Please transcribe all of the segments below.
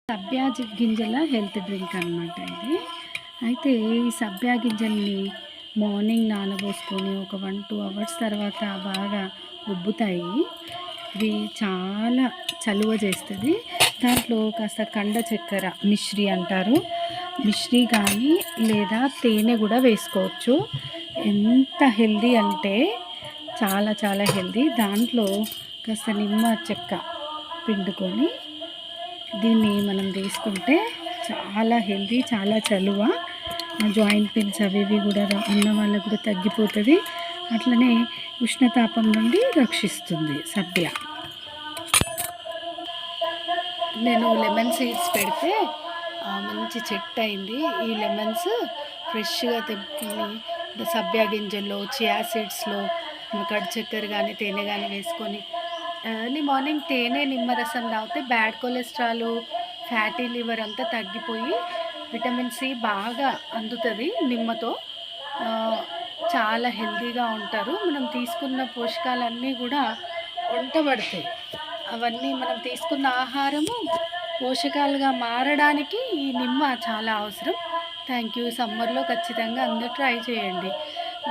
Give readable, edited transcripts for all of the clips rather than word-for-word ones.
సబ్జా గింజల health drink అనమాట ఇది. అయితే ఈ సబ్జా గింజల్ని మార్నింగ్ నానబోసుకొని ఒక 1-2 అవర్స్ తర్వాత బాగా ఉబ్బుతాయి. ఇవి చాలా చలువ చేస్తుంది. దాంట్లో కాస్త కండ చక్కెర మిశ్రీ అంటారు, మిశ్రీ కానీ లేదా తేనె కూడా వేసుకోవచ్చు. ఎంత హెల్దీ అంటే చాలా చాలా హెల్దీ. దాంట్లో కాస్త నిమ్మ చెక్క పిండుకొని దీన్ని మనం తీసుకుంటే చాలా హెల్దీ, చాలా చలువ. జాయింట్ పెయిన్స్ అవి ఇవి కూడా ఉన్న వాళ్ళకు కూడా తగ్గిపోతుంది. అట్లనే ఉష్ణతాపం నుండి రక్షిస్తుంది సబ్జా. నేను లెమన్ సీడ్స్ పెడితే మంచి చెట్టు అయింది. ఈ లెమన్స్ ఫ్రెష్గా తెంపుకొని సబ్జా గింజల్లో, చియా సీడ్స్లో కడు చక్కెర కానీ తేనె కానీ వేసుకొని ఎర్లీ మార్నింగ్ తేనె నిమ్మరసం తాగితే బ్యాడ్ కొలెస్ట్రాల్, ఫ్యాటీ లివర్ అంతా తగ్గిపోయి విటమిన్ సి బాగా అందుతుంది. నిమ్మతో చాలా హెల్తీగా ఉంటారు. మనం తీసుకున్న పోషకాలన్నీ కూడా వంటబడతాయి. అవన్నీ మనం తీసుకున్న ఆహారము పోషకాలుగా మారడానికి ఈ నిమ్మ చాలా అవసరం. Thank you. సమ్మర్లో ఖచ్చితంగా అందరూ ట్రై చేయండి.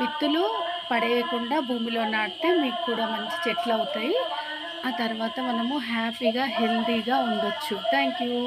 విత్తులు పడేయకుండా భూమిలో నాటితే మీకు కూడా మంచి చెట్లు అవుతాయి. ఆ తర్వాత మనము హ్యాపీగా హెల్తీగా ఉండొచ్చు. Thank you.